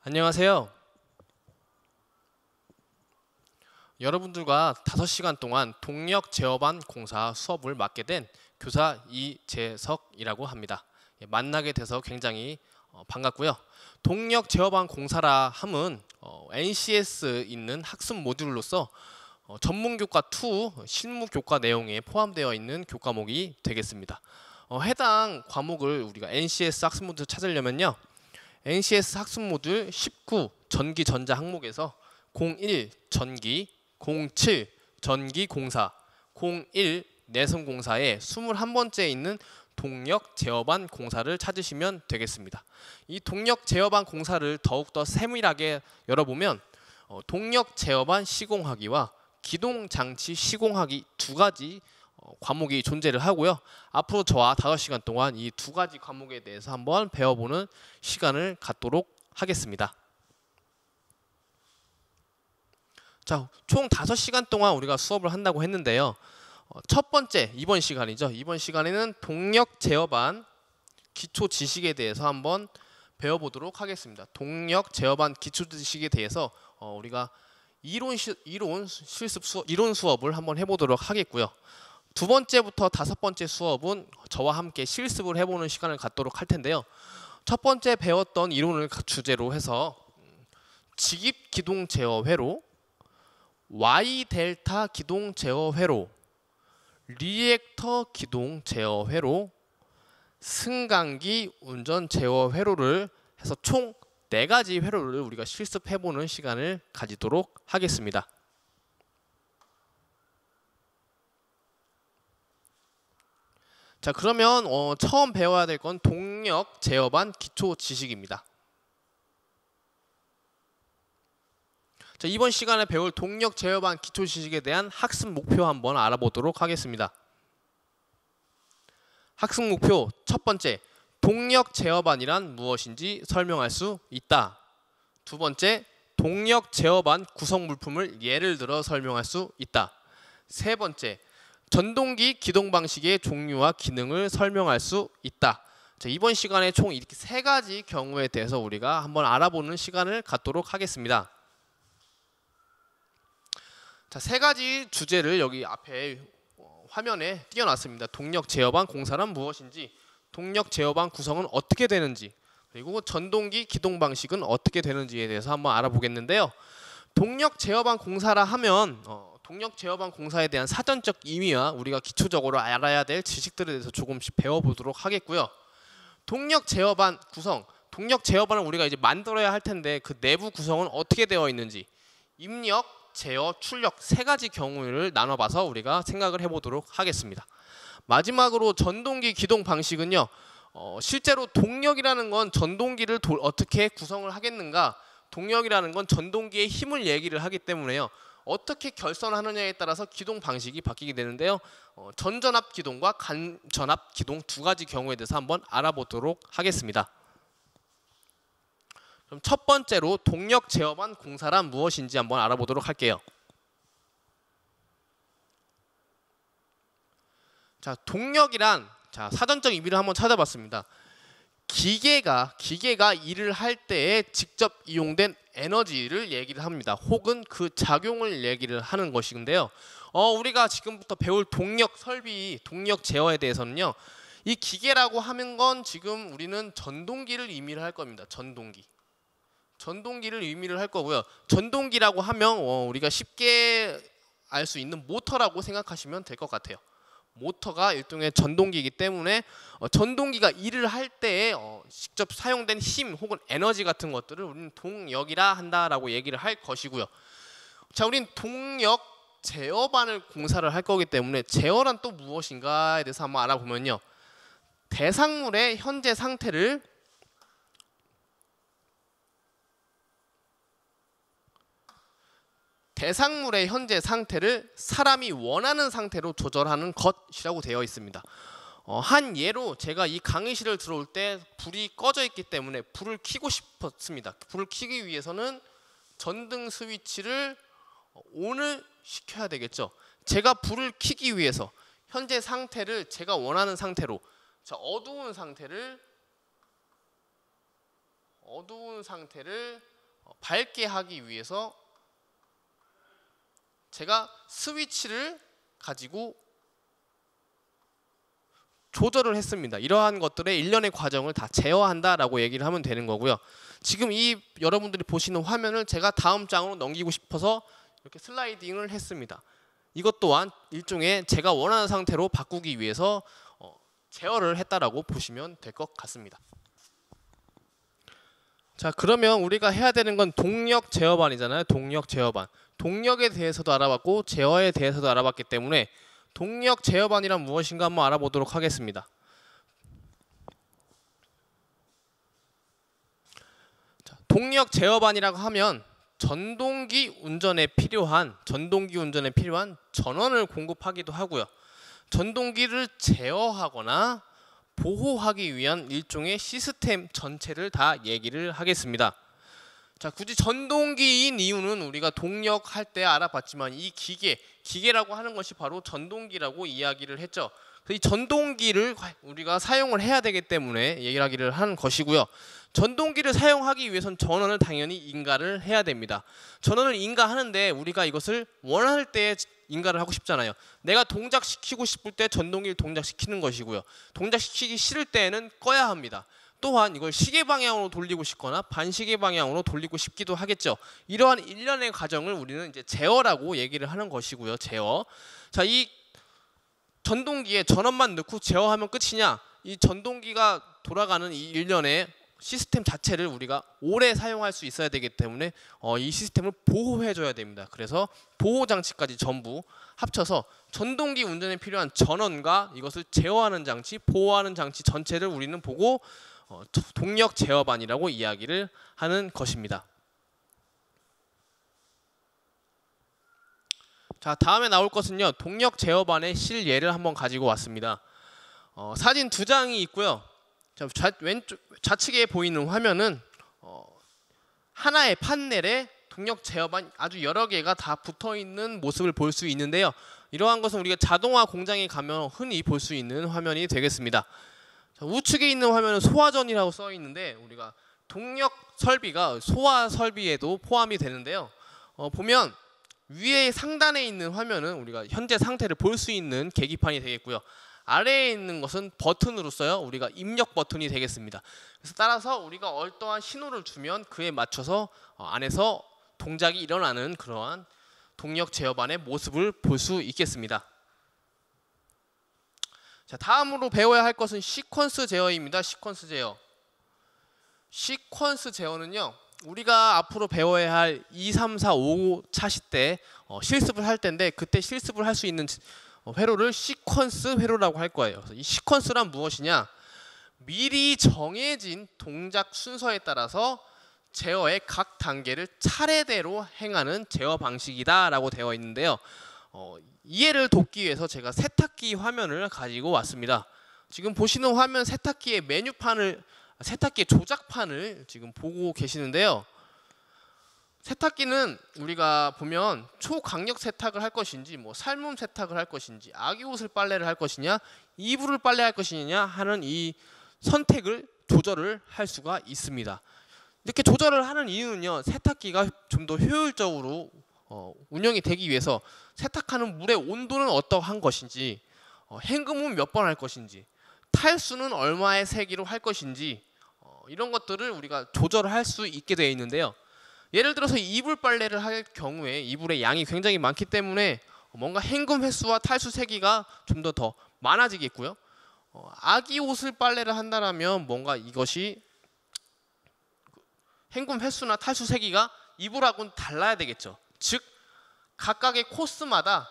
안녕하세요. 여러분들과 5시간 동안 동력 제어반 공사 수업을 맡게 된 교사 이재석이라고 합니다. 만나게 돼서 굉장히 반갑고요. 동력 제어반 공사라 함은 NCS 있는 학습 모듈로서 전문교과 2 실무교과 내용에 포함되어 있는 교과목이 되겠습니다. 해당 과목을 우리가 NCS 학습 모듈 찾으려면요. NCS 학습 모듈 19 전기 전자 항목에서 01 전기, 07 전기 공사, 01 내성 공사에 21번째에 있는 동력 제어반 공사를 찾으시면 되겠습니다. 이 동력 제어반 공사를 더욱더 세밀하게 열어보면 동력 제어반 시공하기와 기동 장치 시공하기 두 가지 과목이 존재를 하고요. 앞으로 저와 5시간 동안 이 두 가지 과목에 대해서 한번 배워보는 시간을 갖도록 하겠습니다. 자, 총 5시간 동안 우리가 수업을 한다고 했는데요. 첫 번째, 이번 시간이죠. 이번 시간에는 동력 제어반 기초 지식에 대해서 한번 배워보도록 하겠습니다. 동력 제어반 기초 지식에 대해서 우리가 이론 수업을 한번 해보도록 하겠고요. 두 번째부터 5번째 수업은 저와 함께 실습을 해보는 시간을 갖도록 할 텐데요. 첫 번째 배웠던 이론을 주제로 해서 직입 기동 제어 회로, Y 델타 기동 제어 회로, 리액터 기동 제어 회로, 승강기 운전 제어 회로를 해서 총 4가지 회로를 우리가 실습해보는 시간을 가지도록 하겠습니다. 자, 그러면 처음 배워야 될 건 동력 제어반 기초 지식입니다. 자, 이번 시간에 배울 동력 제어반 기초 지식에 대한 학습 목표 한번 알아보도록 하겠습니다. 학습 목표 첫 번째, 동력 제어반이란 무엇인지 설명할 수 있다. 두 번째, 동력 제어반 구성 물품을 예를 들어 설명할 수 있다. 세 번째, 전동기 기동 방식의 종류와 기능을 설명할 수 있다. 자, 이번 시간에 총 이렇게 3가지 경우에 대해서 우리가 한번 알아보는 시간을 갖도록 하겠습니다. 자, 3가지 주제를 여기 앞에 화면에 띄워놨습니다. 동력 제어반 공사란 무엇인지, 동력 제어반 구성은 어떻게 되는지, 그리고 전동기 기동 방식은 어떻게 되는지에 대해서 한번 알아보겠는데요. 동력 제어반 공사라 하면 동력 제어반 공사에 대한 사전적 의미와 우리가 기초적으로 알아야 될 지식들에 대해서 조금씩 배워보도록 하겠고요. 동력 제어반 구성, 동력 제어반을 우리가 이제 만들어야 할 텐데 그 내부 구성은 어떻게 되어 있는지, 입력, 제어, 출력 3가지 경우를 나눠봐서 우리가 생각을 해보도록 하겠습니다. 마지막으로 전동기 기동 방식은요. 실제로 동력이라는 건 전동기를 어떻게 구성을 하겠는가, 동력이라는 건 전동기의 힘을 얘기를 하기 때문에요. 어떻게 결선하느냐에 따라서 기동 방식이 바뀌게 되는데요. 전전압 기동과 간전압 기동 2가지 경우에 대해서 한번 알아보도록 하겠습니다. 그럼 첫 번째로 동력 제어반 공사란 무엇인지 한번 알아보도록 할게요. 자, 동력이란 사전적 의미를 한번 찾아봤습니다. 기계가 일을 할 때에 직접 이용된 에너지를 얘기를 합니다. 혹은 그 작용을 얘기를 하는 것인데요. 우리가 지금부터 배울 동력 설비, 동력 제어에 대해서는요. 이 기계라고 하는 건 지금 우리는 전동기를 의미를 할 겁니다. 전동기를 의미를 할 거고요. 전동기라고 하면 우리가 쉽게 알 수 있는 모터라고 생각하시면 될 것 같아요. 모터가 일종의 전동기이기 때문에 전동기가 일을 할 때에 직접 사용된 힘 혹은 에너지 같은 것들을 우리는 동력이라 한다라고 얘기를 할 것이고요. 자, 우린 동력 제어반을 공사를 할 거기 때문에 제어란 또 무엇인가에 대해서 한번 알아보면요. 대상물의 현재 상태를 사람이 원하는 상태로 조절하는 것이라고 되어 있습니다. 한 예로 제가 이 강의실을 들어올 때 불이 꺼져 있기 때문에 불을 켜고 싶었습니다. 불을 켜기 위해서는 전등 스위치를 ON을 시켜야 되겠죠. 제가 불을 켜기 위해서 현재 상태를 제가 원하는 상태로, 자, 어두운 상태를 밝게 하기 위해서 제가 스위치를 가지고 조절을 했습니다. 이러한 것들의 일련의 과정을 다 제어한다라고 얘기를 하면 되는 거고요. 지금 이 여러분들이 보시는 화면을 제가 다음 장으로 넘기고 싶어서 이렇게 슬라이딩을 했습니다. 이것 또한 일종의 제가 원하는 상태로 바꾸기 위해서 제어를 했다라고 보시면 될 것 같습니다. 자, 그러면 우리가 해야 되는 건 동력 제어반이잖아요. 동력 제어반. 동력에 대해서도 알아봤고 제어에 대해서도 알아봤기 때문에 동력 제어반이란 무엇인가 한번 알아보도록 하겠습니다. 자, 동력 제어반이라고 하면 전동기 운전에 필요한 전원을 공급하기도 하고요. 전동기를 제어하거나 보호하기 위한 일종의 시스템 전체를 다 얘기를 하겠습니다. 자, 굳이 전동기인 이유는 우리가 동력할 때 알아봤지만 이 기계라고 하는 것이 바로 전동기라고 이야기를 했죠. 이 전동기를 우리가 사용을 해야 되기 때문에 이야기를 하는 것이고요. 전동기를 사용하기 위해선 전원을 당연히 인가를 해야 됩니다. 전원을 인가하는데 우리가 이것을 원할 때 인가를 하고 싶잖아요. 내가 동작시키고 싶을 때 전동기를 동작시키는 것이고요. 동작시키기 싫을 때에는 꺼야 합니다. 또한 이걸 시계 방향으로 돌리고 싶거나 반시계 방향으로 돌리고 싶기도 하겠죠. 이러한 일련의 과정을 우리는 이제 제어라고 얘기를 하는 것이고요. 제어. 자, 이 전동기에 전원만 넣고 제어하면 끝이냐? 이 전동기가 돌아가는 이 일련의 시스템 자체를 우리가 오래 사용할 수 있어야 되기 때문에 이 시스템을 보호해줘야 됩니다. 그래서 보호장치까지 전부 합쳐서 전동기 운전에 필요한 전원과 이것을 제어하는 장치, 보호하는 장치 전체를 우리는 보고 동력 제어반이라고 이야기를 하는 것입니다. 자, 다음에 나올 것은요, 동력 제어반의 실예를 한번 가지고 왔습니다. 사진 두 장이 있고요. 자, 좌측에 보이는 화면은 하나의 판넬에 동력 제어반 아주 여러 개가 다 붙어 있는 모습을 볼 수 있는데요. 이러한 것은 우리가 자동화 공장에 가면 흔히 볼 수 있는 화면이 되겠습니다. 자, 우측에 있는 화면은 소화전이라고 써 있는데 우리가 동력 설비가 소화 설비에도 포함이 되는데요. 보면 위에 상단에 있는 화면은 우리가 현재 상태를 볼 수 있는 계기판이 되겠고요. 아래에 있는 것은 버튼으로서요, 우리가 입력 버튼이 되겠습니다. 그래서 따라서 우리가 어떠한 신호를 주면 그에 맞춰서 안에서 동작이 일어나는 그러한 동력 제어반의 모습을 볼 수 있겠습니다. 자, 다음으로 배워야 할 것은 시퀀스 제어입니다. 시퀀스 제어. 시퀀스 제어는요, 우리가 앞으로 배워야 할 2, 3, 4, 5 차시 때 실습을 할 텐데 그때 실습을 할 수 있는 회로를 시퀀스 회로라고 할 거예요. 그래서 이 시퀀스란 무엇이냐? 미리 정해진 동작 순서에 따라서 제어의 각 단계를 차례대로 행하는 제어 방식이다라고 되어 있는데요. 이해를 돕기 위해서 제가 세탁기 화면을 가지고 왔습니다. 지금 보시는 화면 세탁기의 메뉴판을, 세탁기의 조작판을 지금 보고 계시는데요. 세탁기는 우리가 보면 초강력 세탁을 할 것인지, 뭐 삶음 세탁을 할 것인지, 아기 옷을 빨래를 할 것이냐, 이불을 빨래할 것이냐 하는 이 선택을 조절을 할 수가 있습니다. 이렇게 조절을 하는 이유는요, 세탁기가 좀 더 효율적으로 운영이 되기 위해서 세탁하는 물의 온도는 어떠한 것인지, 헹굼은 몇 번 할 것인지, 탈수는 얼마의 세기로 할 것인지, 이런 것들을 우리가 조절을 할 수 있게 되어 있는데요. 예를 들어서 이불 빨래를 할 경우에 이불의 양이 굉장히 많기 때문에 뭔가 헹굼 횟수와 탈수 세기가 좀 더 많아지겠고요. 아기 옷을 빨래를 한다면 뭔가 이것이 헹굼 횟수나 탈수 세기가 이불하고는 달라야 되겠죠. 즉 각각의 코스마다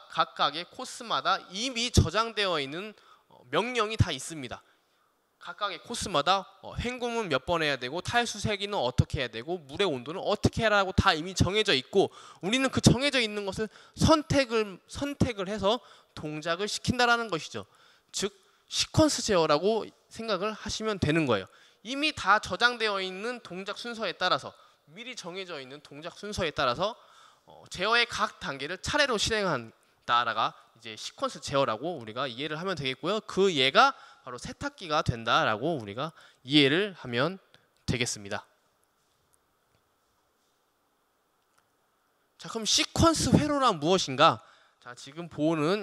이미 저장되어 있는 명령이 다 있습니다. 각각의 코스마다 헹굼은 몇 번 해야 되고 탈수 세기는 어떻게 해야 되고 물의 온도는 어떻게 하라고 다 이미 정해져 있고, 우리는 그 정해져 있는 것을 선택을 해서 동작을 시킨다라는 것이죠. 즉 시퀀스 제어라고 생각을 하시면 되는 거예요. 이미 다 저장되어 있는 동작 순서에 따라서, 미리 정해져 있는 동작 순서에 따라서 제어의 각 단계를 차례로 실행한다라가 이제 시퀀스 제어라고 우리가 이해를 하면 되겠고요. 그 예가 바로 세탁기가 된다라고 우리가 이해를 하면 되겠습니다. 자, 그럼 시퀀스 회로란 무엇인가? 자, 지금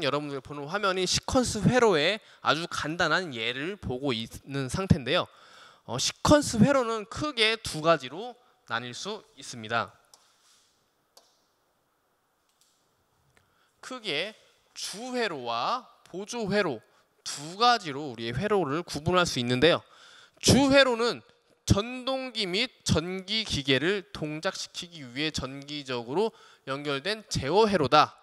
여러분들 보는 화면이 시퀀스 회로의 아주 간단한 예를 보고 있는 상태인데요. 시퀀스 회로는 크게 두 가지로 나뉠 수 있습니다. 크게 주회로와 보조회로 두 가지로 우리의 회로를 구분할 수 있는데요. 주회로는 전동기 및 전기 기계를 동작시키기 위해 전기적으로 연결된 제어회로다.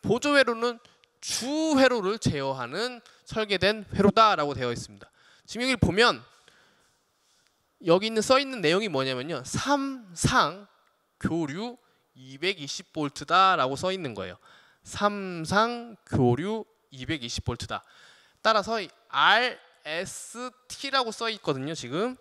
보조회로는 주회로를 제어하는 설계된 회로다라고 되어 있습니다. 지금 여기 보면 여기 써 있는 내용이 뭐냐면요. 삼상 교류 220V다라고 써 있는 거예요. 삼상 교류 220V다. 따라서 RST라고 써 있거든요. 지금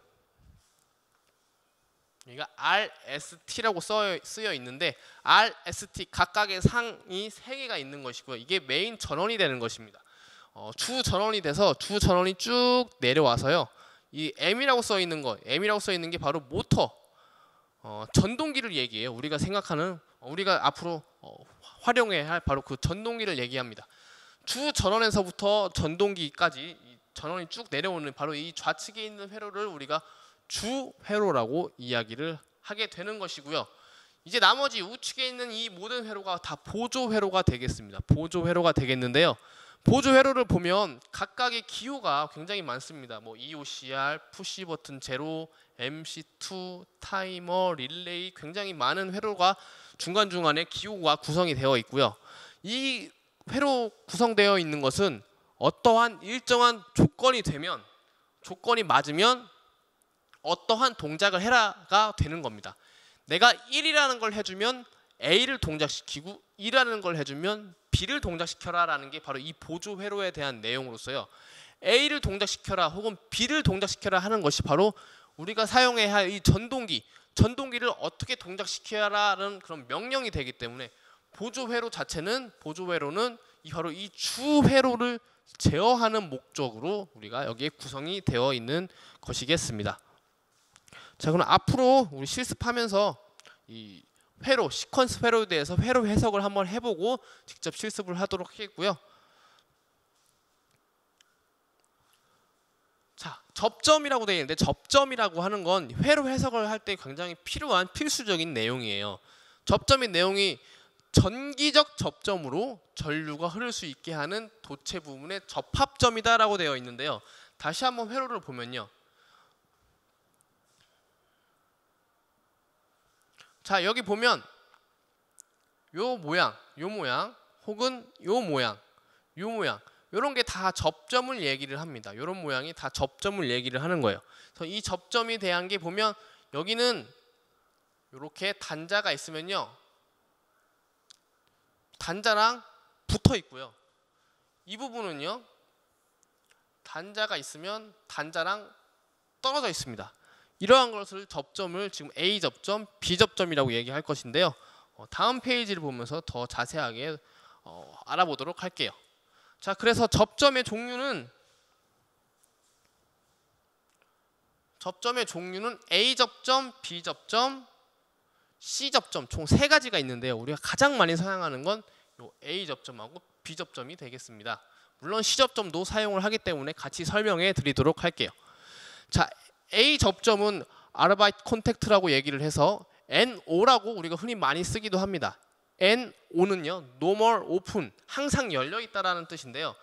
여기가 RST라고 쓰여 있는데 RST 각각의 상이 3개가 있는 것이고요. 이게 메인 전원이 되는 것입니다. 주 전원이 돼서 주 전원이 쭉 내려와서요. 이 M이라고 써 있는 게 바로 모터, 전동기를 얘기해요. 우리가 생각하는 우리가 앞으로 활용해야 할 바로 그 전동기를 얘기합니다. 주 전원에서부터 전동기까지 이 전원이 쭉 내려오는 바로 이 좌측에 있는 회로를 우리가 주회로라고 이야기를 하게 되는 것이고요. 이제 나머지 우측에 있는 이 모든 회로가 다 보조회로가 되겠습니다. 보조회로가 되겠는데요. 보조회로를 보면 각각의 기호가 굉장히 많습니다. 뭐 EOCR, 푸시 버튼 제로, MC2, 타이머, 릴레이 굉장히 많은 회로가 중간중간에 기호가 구성이 되어 있고요. 이 회로 구성되어 있는 것은 어떠한 일정한 조건이 맞으면 어떠한 동작을 해라가 되는 겁니다. 내가 1이라는 걸 해주면 A를 동작시키고 2라는 걸 해주면 B를 동작시켜라 라는 게 바로 이 보조회로에 대한 내용으로서요. A를 동작시켜라 혹은 B를 동작시켜라 하는 것이 바로 우리가 사용해야 할 이 전동기를 어떻게 동작시켜라라는 그런 명령이 되기 때문에 보조회로는 바로 이 주회로를 제어하는 목적으로 우리가 여기에 구성이 되어 있는 것이겠습니다. 자, 그럼 앞으로 우리 실습하면서 이 회로, 시퀀스 회로에 대해서 회로 해석을 한번 해보고 직접 실습을 하도록 하겠고요. 자, 접점이라고 되어 있는데 접점이라고 하는 건 회로 해석을 할 때 굉장히 필요한 필수적인 내용이에요. 접점의 내용이 전기적 접점으로 전류가 흐를 수 있게 하는 도체 부분의 접합점이다라고 되어 있는데요. 다시 한번 회로를 보면요. 자, 여기 보면 요 모양 혹은 요 모양 이런 게 다 접점을 얘기를 합니다. 이런 모양이 다 접점을 얘기를 하는 거예요. 그래서 이 접점에 대한 게 보면 여기는 이렇게 단자가 있으면요. 단자랑 붙어 있고요. 이 부분은요. 단자가 있으면 단자랑 떨어져 있습니다. 이러한 것을 접점을 지금 A 접점, B 접점이라고 얘기할 것인데요. 다음 페이지를 보면서 더 자세하게 알아보도록 할게요. 자, 그래서 접점의 종류는 A 접점, B 접점, C 접점 총 3가지가 있는데요. 우리가 가장 많이 사용하는 건 요 A 접점하고 B 접점이 되겠습니다. 물론 C 접점도 사용을 하기 때문에 같이 설명해 드리도록 할게요. 자, A 접점은 아르바이트 콘택트라고 얘기를 해서 NO라고 우리가 흔히 많이 쓰기도 합니다. NO는요, normal open, 항상 열려 있다라는 뜻인데요.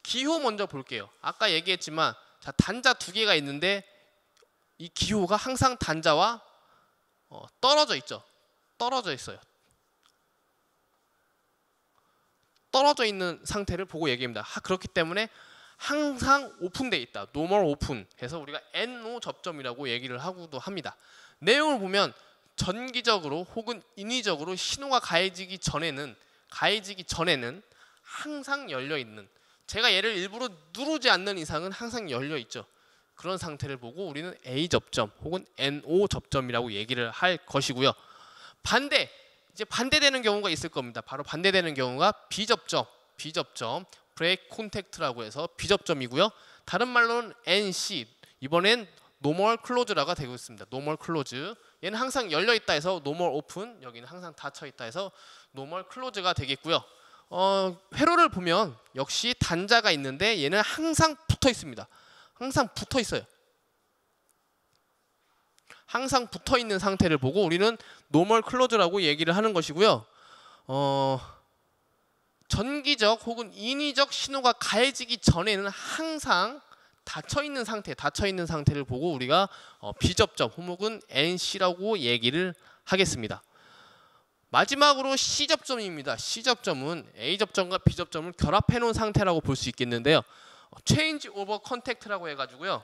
기호 먼저 볼게요. 아까 얘기했지만 자, 단자 2개가 있는데 이 기호가 항상 단자와 떨어져 있죠. 떨어져 있어요. 떨어져 있는 상태를 보고 얘기합니다. 그렇기 때문에 항상 오픈되어 있다. normal open 해서 우리가 NO 접점이라고 얘기를 하고도 합니다. 내용을 보면 전기적으로 혹은 인위적으로 신호가 가해지기 전에는 항상 열려 있는, 제가 얘를 일부러 누르지 않는 이상은 항상 열려 있죠. 그런 상태를 보고 우리는 A 접점 혹은 NO 접점이라고 얘기를 할 것이고요. 이제 반대되는 경우가 있을 겁니다. 바로 반대되는 경우가 B 접점, 브레이크 콘택트라고 해서 B 접점이고요. 다른 말로는 NC, 이번엔 노멀 클로즈라가 되고 있습니다. 노멀 클로즈. 얘는 항상 열려 있다 해서 노멀 오픈, 여기는 항상 닫혀 있다 해서 노멀 클로즈가 되겠고요. 회로를 보면 역시 단자가 있는데 얘는 항상 붙어 있습니다. 항상 붙어 있어요. 항상 붙어 있는 상태를 보고 우리는 노멀 클로즈라고 얘기를 하는 것이고요. 전기적 혹은 인위적 신호가 가해지기 전에는 항상 닫혀 있는 상태를 보고 우리가 비접점 혹은 NC라고 얘기를 하겠습니다. 마지막으로 C접점입니다. C접점은 A접점과 B접점을 결합해 놓은 상태라고 볼 수 있겠는데요. Change over contact라고 해가지고요.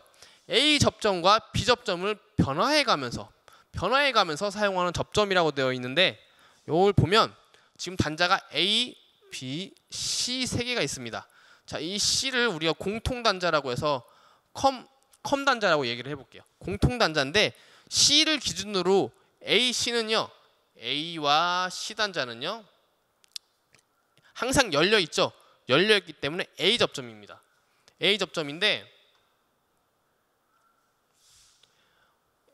A접점과 B접점을 변화해 가면서 사용하는 접점이라고 되어 있는데, 이걸 보면 지금 단자가 A, B, C 세 개가 있습니다. 자, 이 C를 우리가 공통단자라고 해서 컴단자라고 얘기를 해볼게요. 공통단자인데 C를 기준으로 AC는요, A와 C 단자는요 항상 열려 있죠. 열려 있기 때문에 A 접점입니다. A 접점인데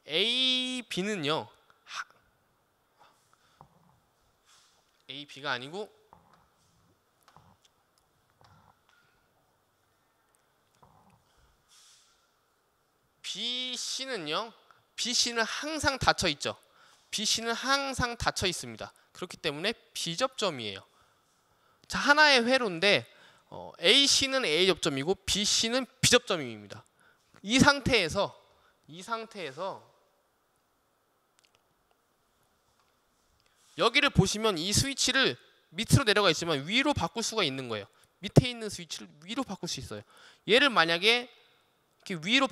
A, B는요 A, B가 아니고 BC는요, BC는 항상 닫혀 있죠. BC는 항상 닫혀 있습니다. 그렇기 때문에 B접점이에요. 자, 하나의 회로인데 AC는 A접점이고 BC는 B접점입니다. 이 상태에서 여기를 보시면 이 스위치를 밑으로 내려가 있지만 위로 바꿀 수가 있는 거예요. 밑에 있는 스위치를 위로 바꿀 수 있어요. 얘를 만약에 이렇게 위로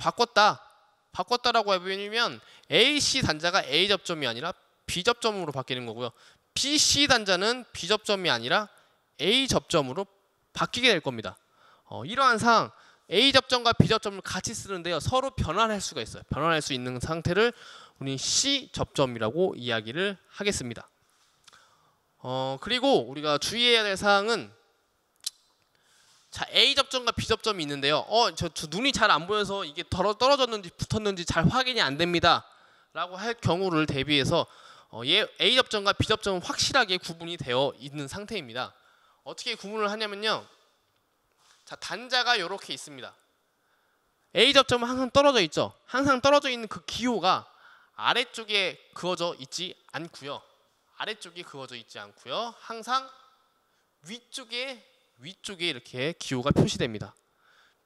바꿨다라고 해보면 AC 단자가 A 접점이 아니라 B 접점으로 바뀌는 거고요. BC 단자는 B 접점이 아니라 A 접점으로 바뀌게 될 겁니다. 이러한 상 A 접점과 B 접점을 같이 쓰는데요, 서로 변환할 수가 있어요. 변환할 수 있는 상태를 우리 C 접점이라고 이야기를 하겠습니다. 그리고 우리가 주의해야 될 사항은, 자, A 접점과 B 접점이 있는데요. 저 눈이 잘 안 보여서 이게 떨어졌는지 붙었는지 잘 확인이 안 됩니다 라고 할 경우를 대비해서 A 접점과 B 접점은 확실하게 구분이 되어 있는 상태입니다. 어떻게 구분을 하냐면요, 자, 단자가 이렇게 있습니다. A 접점은 항상 떨어져 있죠. 항상 떨어져 있는 그 기호가 아래쪽에 그어져 있지 않고요. 항상 위쪽에 이렇게 기호가 표시됩니다.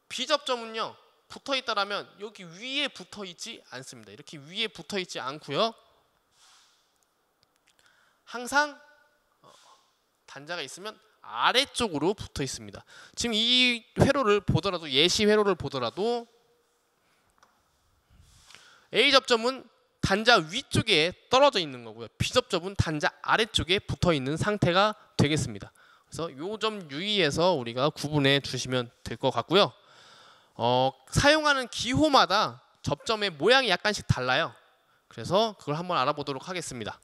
B접점은요, 붙어 있다라면 여기 위에 붙어 있지 않습니다. 이렇게 위에 붙어 있지 않고요. 항상 단자가 있으면 아래쪽으로 붙어 있습니다. 지금 이 회로를 보더라도, 예시 회로를 보더라도 A접점은 단자 위쪽에 떨어져 있는 거고요. B접점은 단자 아래쪽에 붙어 있는 상태가 되겠습니다. 그래서 요 점 유의해서 우리가 구분해 주시면 될 것 같고요. 사용하는 기호마다 접점의 모양이 약간씩 달라요. 그래서 그걸 한번 알아보도록 하겠습니다.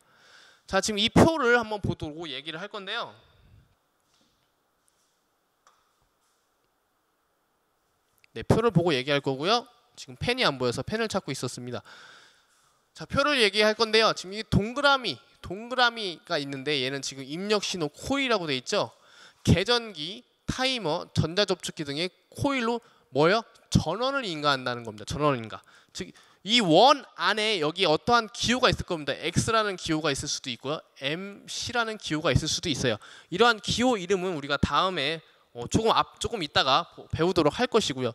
자, 지금 이 표를 한번 보도록 얘기를 할 건데요. 네, 표를 보고 얘기할 거고요. 지금 펜이 안 보여서 펜을 찾고 있었습니다. 자, 표를 얘기할 건데요. 지금 이 동그라미가 있는데 얘는 지금 입력 신호 코일이라고 돼 있죠. 계전기, 타이머, 전자접촉기 등의 코일로 뭐요? 전원을 인가한다는 겁니다. 전원을 인가. 즉 이 원 안에 여기 어떠한 기호가 있을 겁니다. X라는 기호가 있을 수도 있고요. MC라는 기호가 있을 수도 있어요. 이러한 기호 이름은 우리가 다음에 조금 이따가 배우도록 할 것이고요.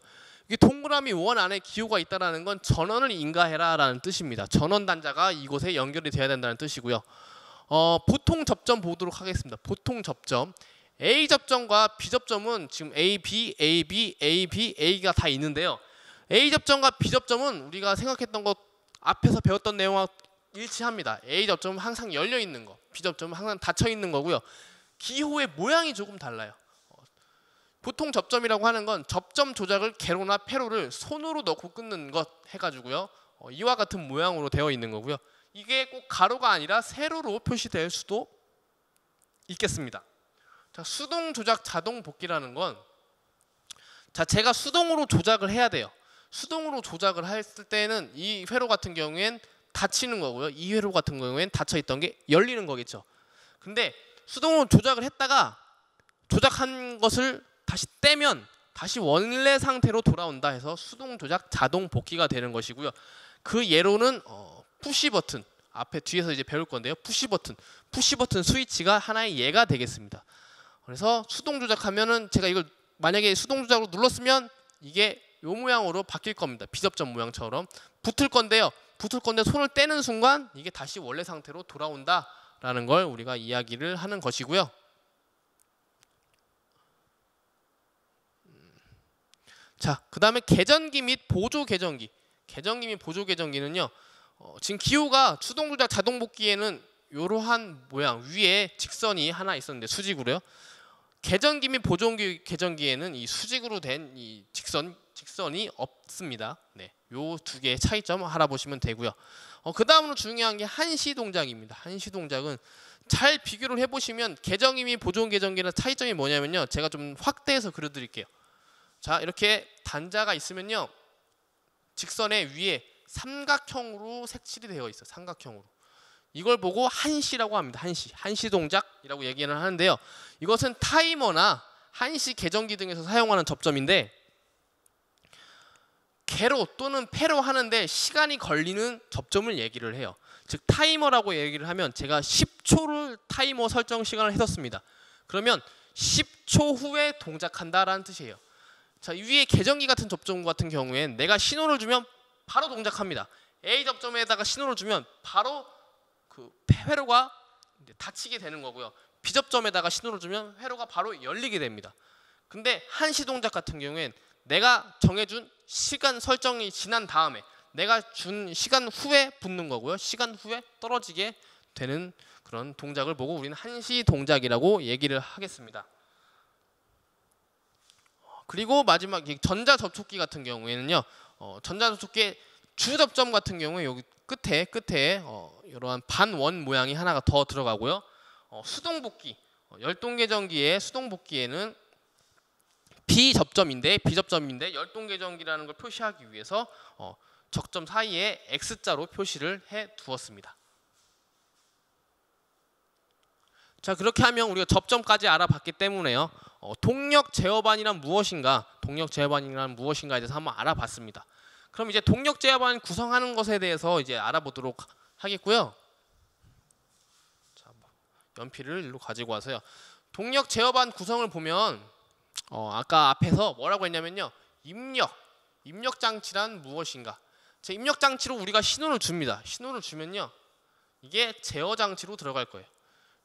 이 동그라미 원 안에 기호가 있다는 건 전원을 인가해라라는 뜻입니다. 전원 단자가 이곳에 연결이 되어야 된다는 뜻이고요. 보통 접점 보도록 하겠습니다. 보통 접점. A 접점과 B 접점은 지금 A, B, A, B, A, B, A가 다 있는데요. A 접점과 B 접점은 우리가 생각했던 것, 앞에서 배웠던 내용과 일치합니다. A 접점은 항상 열려 있는 거, B 접점은 항상 닫혀 있는 거고요. 기호의 모양이 조금 달라요. 보통 접점이라고 하는 건 접점 조작을 개로나 페로를 손으로 넣고 끊는 것 해가지고요. 이와 같은 모양으로 되어 있는 거고요. 이게 꼭 가로가 아니라 세로로 표시될 수도 있겠습니다. 자, 수동 조작 자동 복귀라는 건, 자, 제가 수동으로 조작을 해야 돼요. 수동으로 조작을 했을 때는 이 회로 같은 경우엔 닫히는 거고요. 이 회로 같은 경우엔 닫혀 있던 게 열리는 거겠죠. 근데 수동으로 조작을 했다가 조작한 것을 다시 떼면 다시 원래 상태로 돌아온다 해서 수동 조작 자동 복귀가 되는 것이고요. 그 예로는 푸시 버튼, 앞에 뒤에서 이제 배울 건데요. 푸시 버튼 스위치가 하나의 예가 되겠습니다. 그래서 수동 조작하면은 제가 이걸 만약에 수동 조작으로 눌렀으면 이게 요 모양으로 바뀔 겁니다. 비접점 모양처럼 붙을 건데 손을 떼는 순간 이게 다시 원래 상태로 돌아온다라는 걸 우리가 이야기를 하는 것이고요. 자, 그 다음에 계전기 및 보조 계전기. 계전기 및 보조 계전기는요. 지금 기호가 수동 조작 자동 복귀에는 이러한 모양 위에 직선이 하나 있었는데 수직으로요. 계전기 및 보조 계전기에는 이 수직으로 된 이 직선이 없습니다. 네, 요 두 개의 차이점 알아보시면 되고요. 그 다음으로 중요한 게 한시 동작입니다. 한시 동작은 잘 비교를 해보시면 계전기 및 보조 계전기는 차이점이 뭐냐면요. 제가 좀 확대해서 그려드릴게요. 자, 이렇게 단자가 있으면요. 직선의 위에 삼각형으로 색칠이 되어 있어요. 삼각형으로. 이걸 보고 한시라고 합니다. 한시 동작이라고 얘기를 하는데요. 이것은 타이머나 한시 계전기 등에서 사용하는 접점인데 개로 또는 패로 하는데 시간이 걸리는 접점을 얘기를 해요. 즉 타이머라고 얘기를 하면 제가 10초를 타이머 설정 시간을 해뒀습니다. 그러면 10초 후에 동작한다라는 뜻이에요. 자, 위에 계전기 같은 접점 같은 경우엔 내가 신호를 주면 바로 동작합니다. A 접점에다가 신호를 주면 바로 그 회로가 닫히게 되는 거고요. B 접점에다가 신호를 주면 회로가 바로 열리게 됩니다. 근데 한시 동작 같은 경우엔 내가 정해준 시간 설정이 지난 다음에 내가 준 시간 후에 붙는 거고요. 시간 후에 떨어지게 되는 그런 동작을 보고 우리는 한시 동작이라고 얘기를 하겠습니다. 그리고 마지막 전자접촉기 같은 경우에는요. 전자접촉기의 주접점 같은 경우에 여기 끝에 이러한 반원 모양이 하나가 더 들어가고요. 수동복귀, 열동계전기의 수동복귀에는 비접점인데 열동계전기라는 걸 표시하기 위해서 적점 사이에 X자로 표시를 해 두었습니다. 자, 그렇게 하면 우리가 접점까지 알아봤기 때문에요. 동력 제어반이란 무엇인가? 무엇인가에 대해서 한번 알아봤습니다. 그럼 이제 동력 제어반 구성하는 것에 대해서 이제 알아보도록 하겠고요. 자, 연필을 일로 가지고 와서요. 동력 제어반 구성을 보면 아까 앞에서 뭐라고 했냐면요. 입력 장치란 무엇인가? 제 입력 장치로 우리가 신호를 줍니다. 신호를 주면요. 이게 제어 장치로 들어갈 거예요.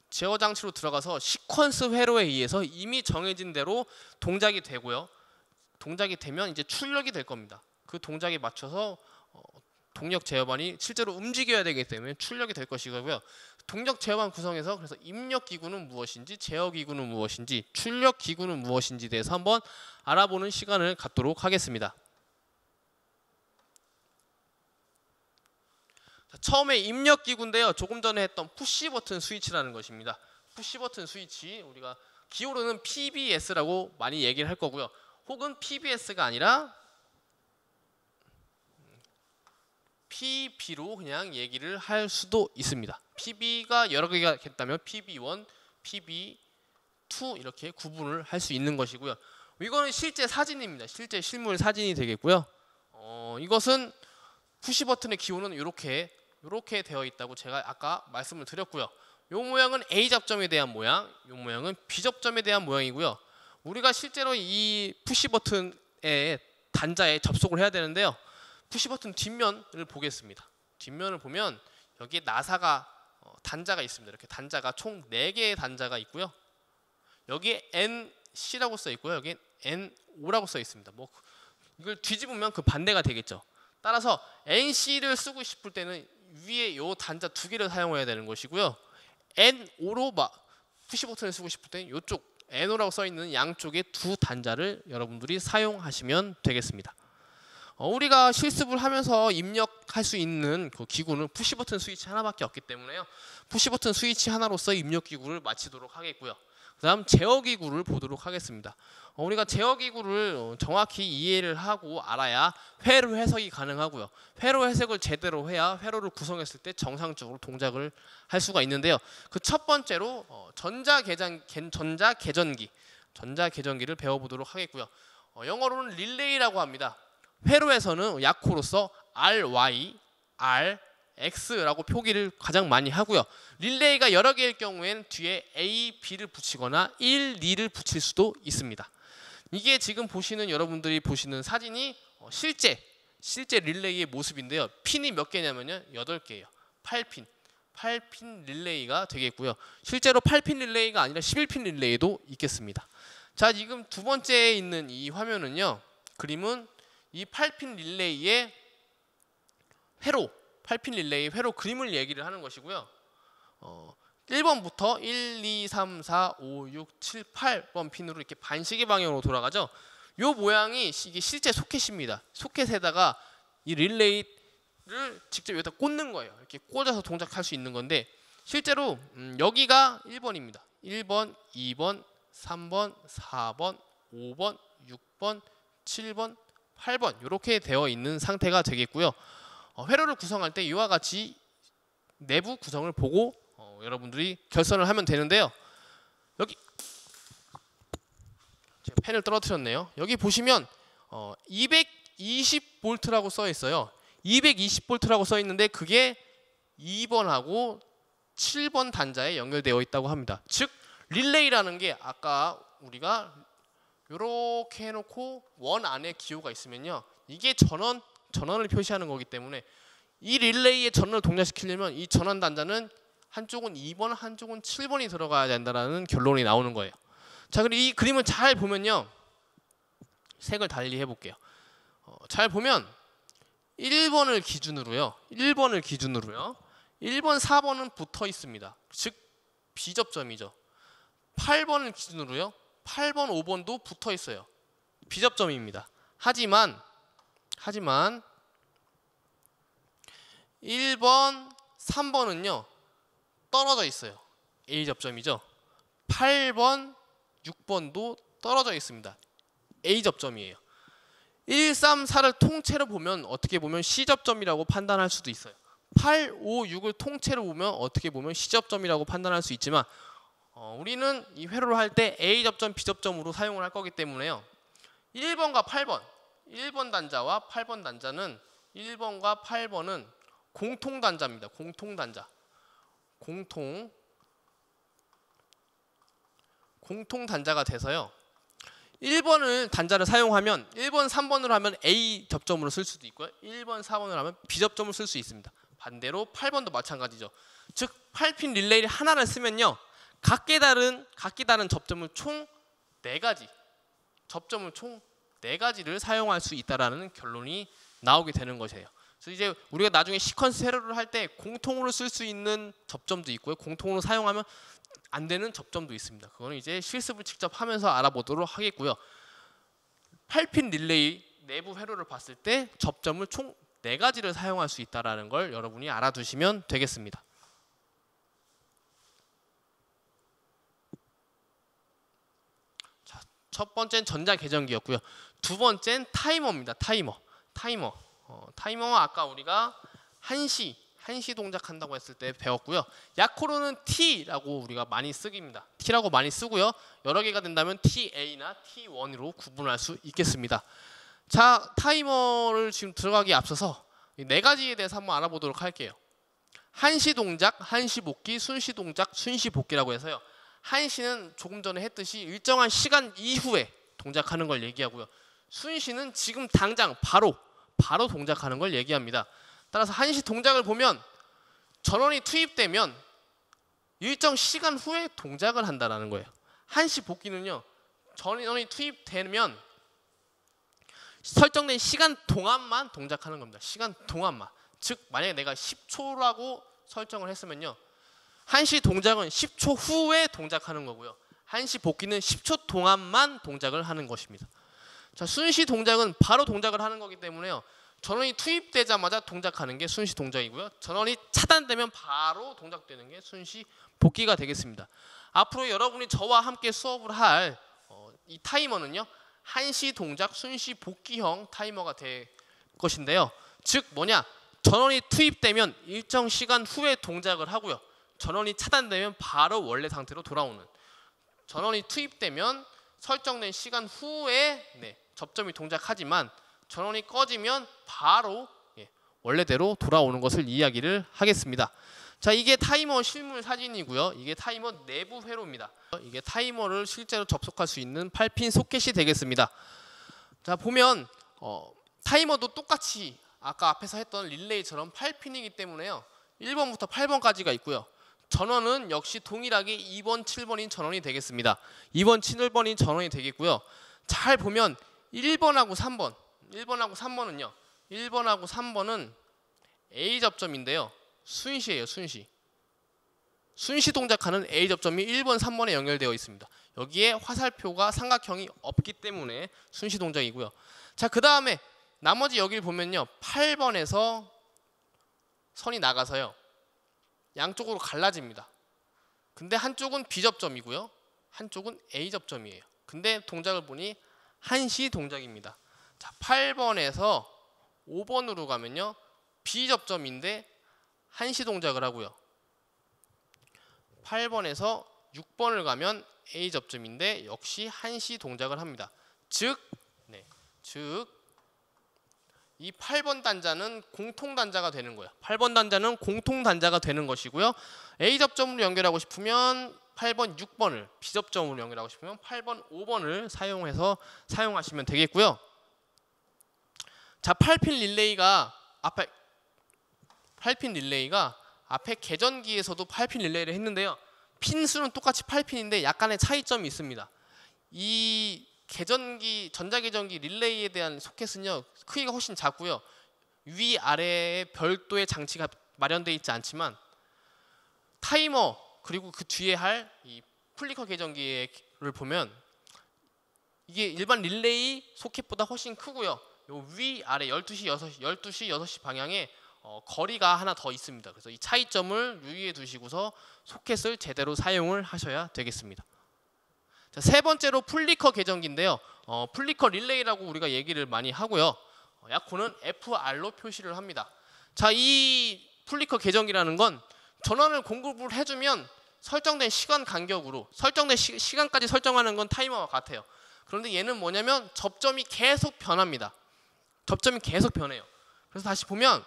제어 장치로 들어가서 시퀀스 회로에 의해서 이미 정해진 대로 동작이 되고요. 동작이 되면 이제 출력이 될 겁니다. 그 동작에 맞춰서 동력 제어반이 실제로 움직여야 되기 때문에 출력이 될 것이고요. 동력 제어반 구성에서 그래서 입력 기구는 무엇인지, 제어 기구는 무엇인지, 출력 기구는 무엇인지에 대해서 한번 알아보는 시간을 갖도록 하겠습니다. 자, 처음에 입력 기구인데요. 조금 전에 했던 푸시 버튼 스위치라는 것입니다. 푸시 버튼 스위치 우리가 기호로는 PBS라고 많이 얘기를 할 거고요. 혹은 PBS가 아니라 PB로 그냥 얘기를 할 수도 있습니다. PB가 여러 개가 있다면 PB1, PB2 이렇게 구분을 할 수 있는 것이고요. 이거는 실제 사진입니다. 실제 실물 사진이 되겠고요. 이것은 푸시 버튼의 기호는 이렇게 되어 있다고 제가 아까 말씀을 드렸고요. 이 모양은 A 접점에 대한 모양, 이 모양은 B 접점에 대한 모양이고요. 우리가 실제로 이 푸시 버튼의 단자에 접속을 해야 되는데요. 푸시 버튼 뒷면을 보겠습니다. 뒷면을 보면 여기에 나사가 단자가 있습니다. 이렇게 단자가 총 4개의 단자가 있고요. 여기에 NC라고 써 있고요. 여기에 NO라고 써 있습니다. 뭐 이걸 뒤집으면 그 반대가 되겠죠. 따라서 NC를 쓰고 싶을 때는 위에 요 단자 2개를 사용해야 되는 것이고요. NO로 푸시 버튼을 쓰고 싶을 때는 이쪽 NO라고 써 있는 양쪽에 2 단자를 여러분들이 사용하시면 되겠습니다. 우리가 실습을 하면서 입력할 수 있는 그 기구는 푸시 버튼 스위치 하나밖에 없기 때문에요. 푸시 버튼 스위치 하나로서 입력 기구를 마치도록 하겠고요. 그다음 제어기구를 보도록 하겠습니다. 우리가 제어기구를 정확히 이해를 하고 알아야 회로 해석이 가능하고요. 회로 해석을 제대로 해야 회로를 구성했을 때 정상적으로 동작을 할 수가 있는데요. 그 첫 번째로 전자계전기를 배워보도록 하겠고요. 영어로는 릴레이라고 합니다. 회로에서는 약호로서 RY, R, X라고 표기를 가장 많이 하고요. 릴레이가 여러 개일 경우에는 뒤에 A, B를 붙이거나 1, 2를 붙일 수도 있습니다. 이게 지금 여러분들이 보시는 사진이 실제 릴레이의 모습인데요. 핀이 몇 개냐면요. 8개예요. 8핀 릴레이가 되겠고요. 실제로 8핀 릴레이가 아니라 11핀 릴레이도 있겠습니다. 자, 지금 두 번째에 있는 이 화면은요. 그림은 이 8핀 릴레이의 8핀 릴레이 회로 그림을 얘기를 하는 것이고요. 1번부터 1, 2, 3, 4, 5, 6, 7, 8번 핀으로 이렇게 반시계 방향으로 돌아가죠. 이 모양이 이게 실제 소켓입니다. 소켓에다가 이 릴레이를 직접 여기다 꽂는 거예요. 이렇게 꽂아서 동작할 수 있는 건데 실제로 여기가 1번입니다. 1번, 2번, 3번, 4번, 5번, 6번, 7번, 8번 이렇게 되어 있는 상태가 되겠고요. 회로를 구성할 때 이와 같이 내부 구성을 보고 여러분들이 결선을 하면 되는데요. 여기 제가 펜을 떨어뜨렸네요. 여기 보시면 220V라고 써 있어요. 220V라고 써 있는데 그게 2번하고 7번 단자에 연결되어 있다고 합니다. 즉 릴레이라는 게 아까 우리가 이렇게 해놓고 원 안에 기호가 있으면요. 이게 전원을 표시하는 거기 때문에 이 릴레이의 전원을 동작시키려면 이 전원 단자는 한쪽은 2번, 한쪽은 7번이 들어가야 된다는 결론이 나오는 거예요. 자, 그리고 이 그림을 잘 보면요. 색을 달리 해볼게요. 잘 보면 1번을 기준으로요. 1번, 4번은 붙어 있습니다. 즉 비접점이죠. 8번을 기준으로요. 8번, 5번도 붙어 있어요. 비접점입니다. 하지만 1번, 3번은요. 떨어져 있어요. A 접점이죠. 8번, 6번도 떨어져 있습니다. A 접점이에요. 1, 3, 4를 통째로 보면 어떻게 보면 C 접점이라고 판단할 수도 있어요. 8, 5, 6을 통째로 보면 어떻게 보면 C 접점이라고 판단할 수 있지만 우리는 이 회로를 할 때 A 접점, B 접점으로 사용을 할 거기 때문에요. 1번과 8번, 1번 단자와 8번 단자는 1번과 8번은 공통 단자입니다. 공통 단자. 공통 단자가 돼서요. 1번을 단자를 사용하면 1번, 3번으로 하면 A 접점으로 쓸 수도 있고요. 1번, 4번으로 하면 B 접점을 쓸 수 있습니다. 반대로 8번도 마찬가지죠. 즉 8핀 릴레이 하나를 쓰면요. 각기 다른 접점을 총 4가지 접점을 총 4가지를 사용할 수 있다라는 결론이 나오게 되는 것이에요. 그래서 이제 우리가 나중에 시퀀스 회로를 할 때 공통으로 쓸 수 있는 접점도 있고요. 공통으로 사용하면 안 되는 접점도 있습니다. 그거는 이제 실습을 직접 하면서 알아보도록 하겠고요. 8핀 릴레이 내부 회로를 봤을 때 접점을 총 4가지를 사용할 수 있다는 걸 여러분이 알아두시면 되겠습니다. 자, 첫 번째는 전자계전기였고요. 두 번째는 타이머입니다. 타이머는 아까 우리가 한시 동작한다고 했을 때 배웠고요. 약호로는 T라고 우리가 많이 쓰깁니다. T라고 많이 쓰고요. 여러 개가 된다면 TA나 T1으로 구분할 수 있겠습니다. 자, 타이머를 지금 들어가기에 앞서서 이 4가지에 대해서 한번 알아보도록 할게요. 한시 동작, 한시 복귀, 순시 동작, 순시 복귀라고 해서요. 한시는 조금 전에 했듯이 일정한 시간 이후에 동작하는 걸 얘기하고요. 순시는 지금 당장 바로 동작하는 걸 얘기합니다. 따라서 한시 동작을 보면 전원이 투입되면 일정 시간 후에 동작을 한다는 거예요. 한시 복귀는요. 전원이 투입되면 설정된 시간 동안만 동작하는 겁니다. 시간 동안만. 즉 만약에 내가 10초라고 설정을 했으면요. 한시 동작은 10초 후에 동작하는 거고요. 한시 복귀는 10초 동안만 동작을 하는 것입니다. 자, 순시 동작은 바로 동작을 하는 거기 때문에요. 전원이 투입되자마자 동작하는 게 순시 동작이고요. 전원이 차단되면 바로 동작되는 게 순시 복귀가 되겠습니다. 앞으로 여러분이 저와 함께 수업을 할 이 타이머는요, 한시 동작 순시 복귀형 타이머가 될 것인데요. 즉 뭐냐? 전원이 투입되면 일정 시간 후에 동작을 하고요. 전원이 차단되면 바로 원래 상태로 돌아오는. 전원이 투입되면 설정된 시간 후에 접점이 동작하지만 전원이 꺼지면 바로 원래대로 돌아오는 것을 이야기를 하겠습니다. 자, 이게 타이머 실물 사진이고요. 이게 타이머 내부 회로입니다. 이게 타이머를 실제로 접속할 수 있는 8핀 소켓이 되겠습니다. 자, 보면 타이머도 똑같이 아까 앞에서 했던 릴레이처럼 8핀이기 때문에요. 1번부터 8번까지가 있고요. 전원은 역시 동일하게 2번, 7번인 전원이 되겠습니다. 2번, 7번인 전원이 되겠고요. 잘 보면 1번하고 3번, 1번하고 3번은요. 1번하고 3번은 A 접점인데요. 순시예요, 순시. 순시 동작하는 A 접점이 1번, 3번에 연결되어 있습니다. 여기에 화살표가 삼각형이 없기 때문에 순시 동작이고요. 자, 그 다음에 나머지 여기를 보면요. 8번에서 선이 나가서요. 양쪽으로 갈라집니다. 근데 한쪽은 B 접점이고요. 한쪽은 A 접점이에요. 근데 동작을 보니 한시 동작입니다. 자, 8번에서 5번으로 가면요. B 접점인데 한시 동작을 하고요. 8번에서 6번을 가면 A 접점인데 역시 한시 동작을 합니다. 즉 이 8번 단자는 공통 단자가 되는 거예요. 8번 단자는 공통 단자가 되는 것이고요. A 접점으로 연결하고 싶으면 8번, 6번을, B 접점으로 연결하고 싶으면 8번, 5번을 사용하시면 되겠고요. 자, 8핀 릴레이가 앞에 계전기에서도 8핀 릴레이를 했는데요. 핀 수는 똑같이 8핀인데 약간의 차이점이 있습니다. 이 계전기, 전자계전기 릴레이에 대한 소켓은요, 크기가 훨씬 작고요. 위아래에 별도의 장치가 마련되어 있지 않지만 타이머 그리고 그 뒤에 할 이 플리커 계전기를 보면 이게 일반 릴레이 소켓보다 훨씬 크고요. 요 위아래 12시, 6시 방향에 거리가 하나 더 있습니다. 그래서 이 차이점을 유의해 두시고서 소켓을 제대로 사용을 하셔야 되겠습니다. 자, 세 번째로 플리커 계전기인데요. 플리커 릴레이라고 우리가 얘기를 많이 하고요. 약호는 FR로 표시를 합니다. 자, 이 플리커 계전기라는 건 전원을 공급을 해주면 설정된 시간 간격으로 설정된 시간까지 설정하는 건 타이머와 같아요. 그런데 얘는 뭐냐면 접점이 계속 변합니다. 접점이 계속 변해요. 그래서 다시 보면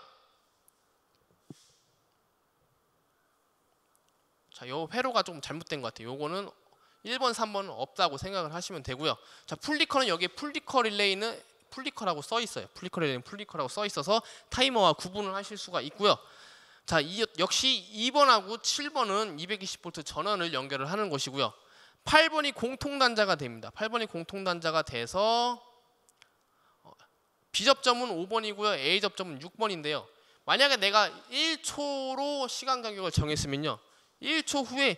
자, 요 회로가 좀 잘못된 것 같아요. 요거는 1번, 3번은 없다고 생각을 하시면 되고요. 자, 플리커는 여기에 플리커 릴레이는 플리커라고 써 있어요. 플리커 릴레이는 플리커라고 써 있어서 타이머와 구분을 하실 수가 있고요. 자, 역시 2번하고 7번은 220V 전원을 연결을 하는 것이고요. 8번이 공통 단자가 됩니다. 8번이 공통 단자가 돼서 B 접점은 5번이고요. A 접점은 6번인데요. 만약에 내가 1초로 시간 간격을 정했으면요. 1초 후에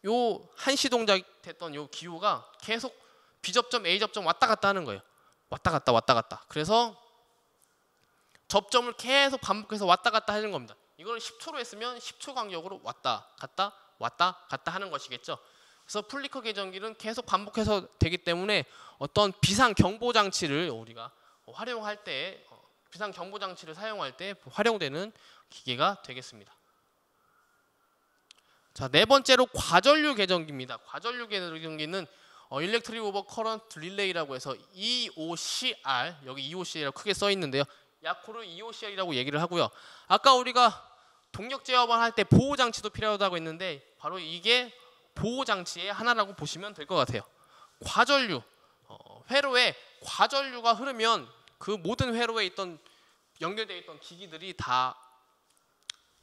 요 한시 동작 됐던 요 기호가 계속 B 접점, A 접점 왔다 갔다 하는 거예요. 왔다 갔다 왔다 갔다. 그래서 접점을 계속 반복해서 왔다 갔다 하는 겁니다. 이걸 10초로 했으면 10초 간격으로 왔다 갔다 왔다 갔다 하는 것이겠죠. 그래서 플리커 계전기는 계속 반복해서 되기 때문에 어떤 비상 경보 장치를 우리가 활용할 때 비상 경보 장치를 사용할 때 활용되는 기계가 되겠습니다. 자, 네 번째로 과전류 계전기입니다. 과전류 계전기는 일렉트릭 오버 커런트 릴레이라고 해서 EOCR, 여기 EOCR이라고 크게 써 있는데요. 약호를 EOCR이라고 얘기를 하고요. 아까 우리가 동력 제어만 할 때 보호 장치도 필요하다고 했는데 바로 이게 보호 장치의 하나라고 보시면 될 것 같아요. 과전류, 회로에 과전류가 흐르면 그 모든 회로에 연결되어 있던 기기들이 다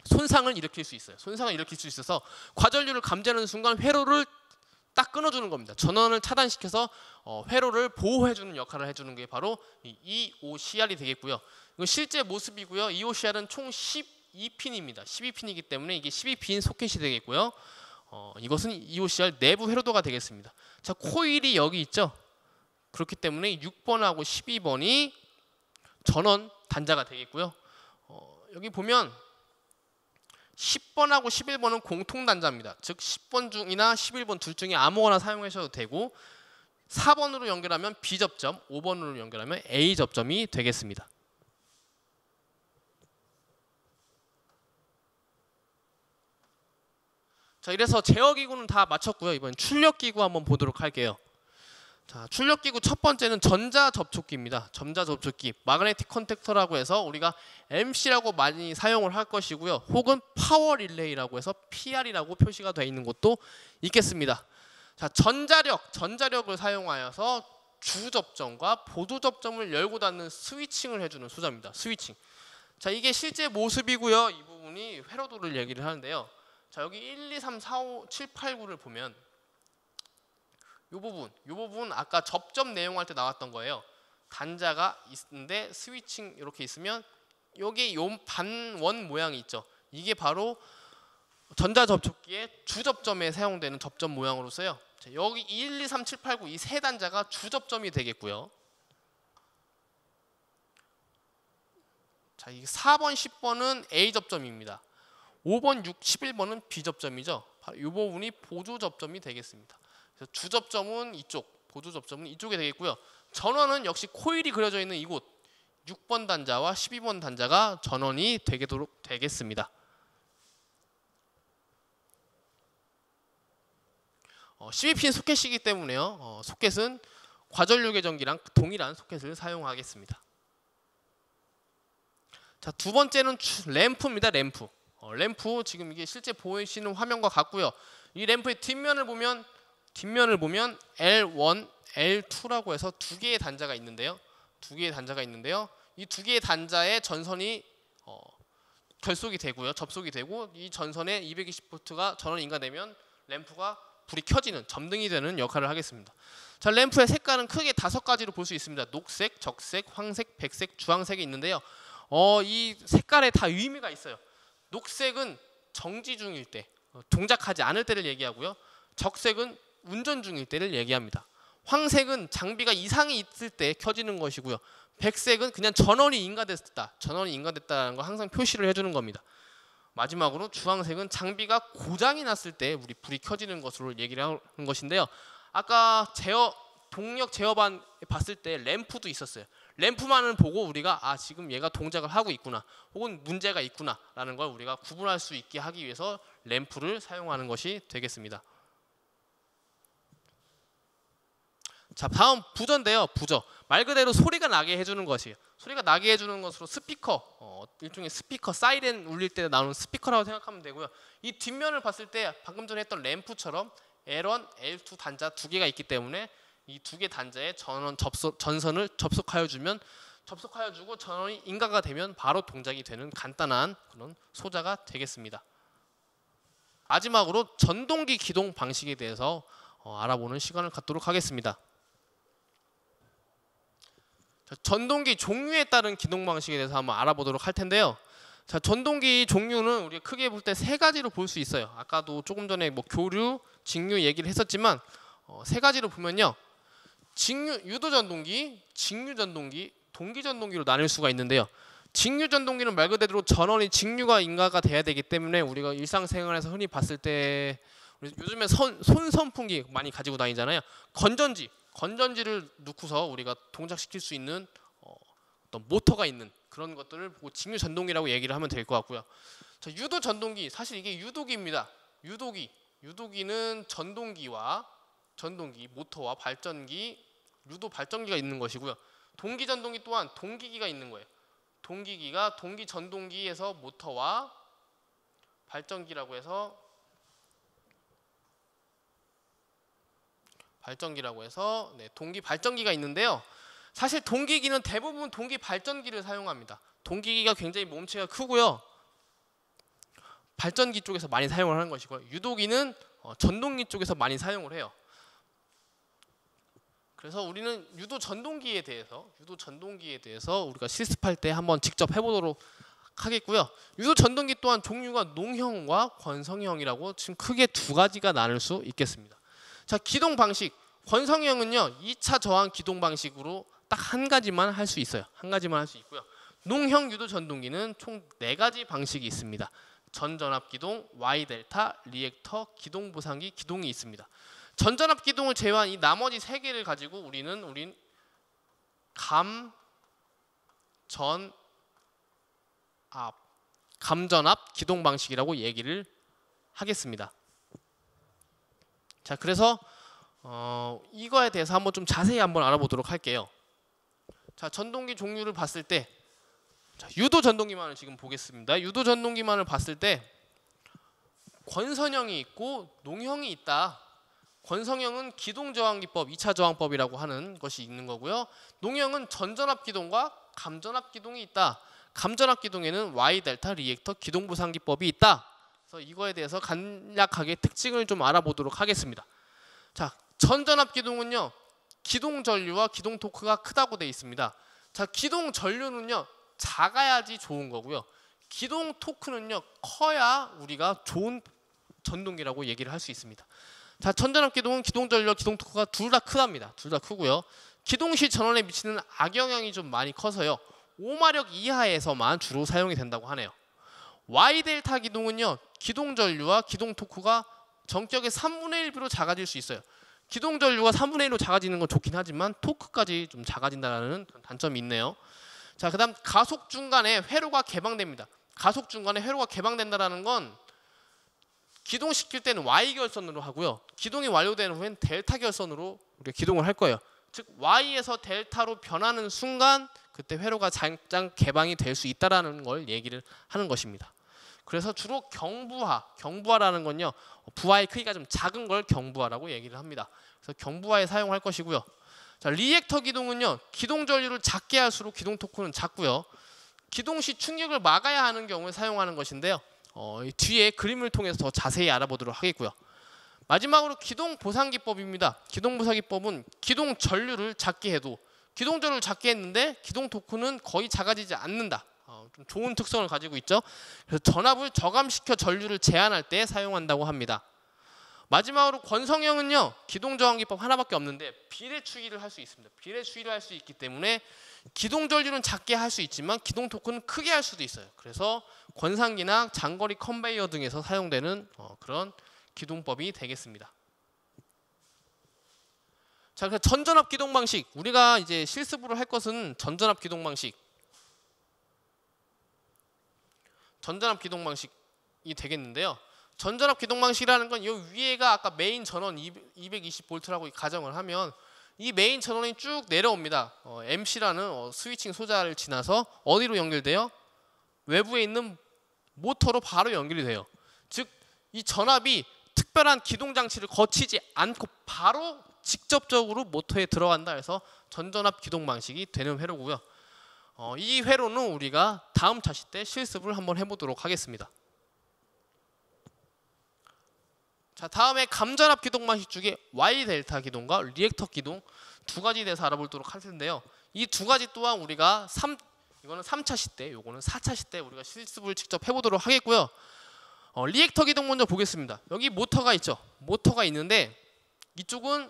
손상을 일으킬 수 있어요. 손상을 일으킬 수 있어서 과전류를 감지하는 순간 회로를 딱 끊어주는 겁니다. 전원을 차단시켜서 회로를 보호해주는 역할을 해주는 게 바로 이 EOCR이 되겠고요. 이건 실제 모습이고요. EOCR은 총 12핀입니다. 12핀이기 때문에 이게 12핀 소켓이 되겠고요. 이것은 EOCR 내부 회로도가 되겠습니다. 자, 코일이 여기 있죠. 그렇기 때문에 6번하고 12번이 전원 단자가 되겠고요. 여기 보면 10번하고 11번은 공통 단자입니다. 즉 10번 중이나 11번 둘 중에 아무거나 사용하셔도 되고 4번으로 연결하면 B 접점, 5번으로 연결하면 A 접점이 되겠습니다. 자, 이래서 제어기구는 다 마쳤고요. 이번 출력기구 한번 보도록 할게요. 자, 출력기구 첫 번째는 전자접촉기입니다. 전자접촉기, 마그네틱 컨택터라고 해서 우리가 MC라고 많이 사용을 할 것이고요. 혹은 파워 릴레이라고 해서 PR이라고 표시가 되어 있는 것도 있겠습니다. 자, 전자력을 사용하여서 주접점과 보조접점을 열고 닫는 스위칭을 해주는 소자입니다. 스위칭. 자, 이게 실제 모습이고요. 이 부분이 회로도를 얘기를 하는데요. 자, 여기 1, 2, 3, 4, 5, 7, 8, 9를 보면 이 부분 아까 접점 내용할 때 나왔던 거예요. 단자가 있는데 스위칭 이렇게 있으면 여기 요 반원 모양이 있죠. 이게 바로 전자접촉기의 주접점에 사용되는 접점 모양으로서요. 자, 여기 1, 2, 3, 7, 8, 9 이 세 단자가 주접점이 되겠고요. 자, 이 4번, 10번은 A 접점입니다. 5번, 6, 11번은 B 접점이죠. 바로 이 부분이 보조 접점이 되겠습니다. 그래서 주접점은 이쪽, 보조 접점은 이쪽에 되겠고요. 전원은 역시 코일이 그려져 있는 이곳 6번 단자와 12번 단자가 전원이 되도록 되겠습니다. 12핀 소켓이기 때문에요. 소켓은 과전류 계전기랑 동일한 소켓을 사용하겠습니다. 자, 두 번째는 램프입니다. 램프. 램프 지금 이게 실제 보이시는 화면과 같고요. 이 램프의 뒷면을 보면 L1, L2라고 해서 두 개의 단자가 있는데요. 이 두 개의 단자의 전선이 결속이 되고요. 접속이 되고 이 전선에 220V가 전원이 인가되면 램프가 불이 켜지는 점등이 되는 역할을 하겠습니다. 자, 램프의 색깔은 크게 5가지로 볼 수 있습니다. 녹색, 적색, 황색, 백색, 주황색이 있는데요. 이 색깔에 다 의미가 있어요. 녹색은 정지 중일 때, 동작하지 않을 때를 얘기하고요. 적색은 운전 중일 때를 얘기합니다. 황색은 장비가 이상이 있을 때 켜지는 것이고요. 백색은 그냥 전원이 인가됐다는 걸 항상 표시를 해주는 겁니다. 마지막으로 주황색은 장비가 고장이 났을 때 우리 불이 켜지는 것으로 얘기를 하는 것인데요. 아까 동력 제어반 봤을 때 램프도 있었어요. 램프만을 보고 우리가 지금 얘가 동작을 하고 있구나 혹은 문제가 있구나 라는 걸 우리가 구분할 수 있게 하기 위해서 램프를 사용하는 것이 되겠습니다. 자, 다음 부저인데요. 부저. 말 그대로 소리가 나게 해주는 것이에요. 소리가 나게 해주는 것으로 스피커, 일종의 스피커, 사이렌 울릴 때 나오는 스피커라고 생각하면 되고요. 이 뒷면을 봤을 때 방금 전에 했던 램프처럼 L1, L2 단자 두 개가 있기 때문에 이 두 개 단자에 전선을 접속하여 주고 전원이 인가가 되면 바로 동작이 되는 간단한 그런 소자가 되겠습니다. 마지막으로 전동기 기동 방식에 대해서 알아보는 시간을 갖도록 하겠습니다. 자, 전동기 종류에 따른 기동 방식에 대해서 한번 알아보도록 할 텐데요. 자, 전동기 종류는 우리가 크게 볼 때 3가지로 볼 수 있어요. 아까도 조금 전에 교류, 직류 얘기를 했었지만 3가지로 보면요. 유도 전동기, 직류 전동기, 동기 전동기로 나눌 수가 있는데요. 직류 전동기는 말 그대로 전원이 직류가 인가가 돼야 되기 때문에 우리가 일상생활에서 흔히 봤을 때 요즘에 손선풍기 많이 가지고 다니잖아요. 건전지를 넣고서 우리가 동작시킬 수 있는 어떤 모터가 있는 그런 것들을 보고 직류 전동기라고 얘기를 하면 될 것 같고요. 자, 유도 전동기, 사실 이게 유도기입니다. 유도기는 전동기, 모터와 발전기, 유도 발전기가 있는 것이고요. 동기 전동기 또한 동기기가 있는 거예요. 동기기가 동기 전동기에서 모터와 발전기라고 해서 동기 발전기가 있는데요. 사실 동기기는 대부분 동기 발전기를 사용합니다. 동기기가 굉장히 몸체가 크고요. 발전기 쪽에서 많이 사용을 하는 것이고요. 유도기는 전동기 쪽에서 많이 사용을 해요. 그래서 우리는 유도 전동기에 대해서 우리가 실습할 때 한번 직접 해보도록 하겠고요. 유도 전동기 또한 종류가 농형과 권성형이라고 지금 크게 2가지가 나눌 수 있겠습니다. 자, 기동 방식. 권성형은요 2차 저항 기동 방식으로 딱 한 가지만 할 수 있어요. 한 가지만 할 수 있고요. 농형 유도 전동기는 총 4가지 방식이 있습니다. 전전압 기동, Y 델타, 리액터, 기동 보상기, 기동이 있습니다. 전전압 기동을 제외한 이 나머지 3개를 가지고 우린 감전압 기동 방식이라고 얘기를 하겠습니다. 자, 그래서 이거에 대해서 한번 좀 자세히 한번 알아보도록 할게요. 자, 전동기 종류를 봤을 때, 자, 유도 전동기만을 지금 보겠습니다. 유도 전동기만을 봤을 때 권선형이 있고 농형이 있다. 권선형은 기동 저항기법 2차 저항법이라고 하는 것이 있는 거고요. 농형은 전전압 기동과 감전압 기동이 있다. 감전압 기동에는 Y 델타 리액터 기동 보상기법이 있다. 그래서 이거에 대해서 간략하게 특징을 좀 알아보도록 하겠습니다. 자, 전전압 기동은요, 기동 전류와 기동 토크가 크다고 되어 있습니다. 자, 기동 전류는요, 작아야지 좋은 거고요. 기동 토크는요, 커야 우리가 좋은 전동기라고 얘기를 할 수 있습니다. 자, 전전압 기동은 기동 전류와 기동 토크가 둘 다 크답니다. 둘 다 크고요. 기동 시 전원에 미치는 악영향이 좀 많이 커서요, 5마력 이하에서만 주로 사용이 된다고 하네요. Y 델타 기동은요, 기동 전류와 기동 토크가 전격의 3분의 1배로 작아질 수 있어요. 기동 전류가 3분의 1로 작아지는 건 좋긴 하지만 토크까지 좀 작아진다는 단점이 있네요. 자, 그다음 가속 중간에 회로가 개방됩니다. 가속 중간에 회로가 개방된다는 건 기동시킬 때는 Y 결선으로 하고요. 기동이 완료되는 후엔 델타 결선으로 우리가 기동을 할 거예요. 즉 Y에서 델타로 변하는 순간 그때 회로가 잠깐 개방이 될 수 있다라는 걸 얘기를 하는 것입니다. 그래서 주로 경부하라는 건요, 부하의 크기가 좀 작은 걸 경부하라고 얘기를 합니다. 그래서 경부하에 사용할 것이고요. 자, 리액터 기동은요, 기동 전류를 작게 할수록 기동 토크는 작고요. 기동 시 충격을 막아야 하는 경우에 사용하는 것인데요. 뒤에 그림을 통해서 더 자세히 알아보도록 하겠고요. 마지막으로 기동 보상기법입니다. 기동 보상기법은 기동 전류를 작게 해도 기동 전류를 작게 했는데 기동 토크는 거의 작아지지 않는다. 좀 좋은 특성을 가지고 있죠. 그래서 전압을 저감시켜 전류를 제한할 때 사용한다고 합니다. 마지막으로 권성형은요, 기동 저항기법 하나밖에 없는데 비례 추이를 할 수 있습니다. 비례 추이를 할 수 있기 때문에 기동 전류는 작게 할 수 있지만 기동 토크는 크게 할 수도 있어요. 그래서 권상기나 장거리 컨베이어 등에서 사용되는 그런 기동법이 되겠습니다. 자, 그래서 전전압 기동 방식, 우리가 이제 실습으로 할 것은 전전압 기동 방식. 전전압 기동 방식이 되겠는데요. 전전압 기동 방식이라는 건 이 위에가 아까 메인 전원 220V라고 가정을 하면 이 메인 전원이 쭉 내려옵니다. MC라는 스위칭 소자를 지나서 어디로 연결돼요? 외부에 있는 모터로 바로 연결이 돼요. 즉 이 전압이 특별한 기동 장치를 거치지 않고 바로 직접적으로 모터에 들어간다 해서 전전압 기동 방식이 되는 회로고요. 이 회로는 우리가 다음 차시 때 실습을 한번 해보도록 하겠습니다. 자, 다음에 감전압 기동 방식 중에 Y 델타 기동과 리액터 기동 두 가지에 대해서 알아보도록 할 텐데요. 이 두 가지 또한 우리가 이거는 3차시 때, 요거는 4차시 때 우리가 실습을 직접 해보도록 하겠고요. 리액터 기동 먼저 보겠습니다. 여기 모터가 있죠. 모터가 있는데 이쪽은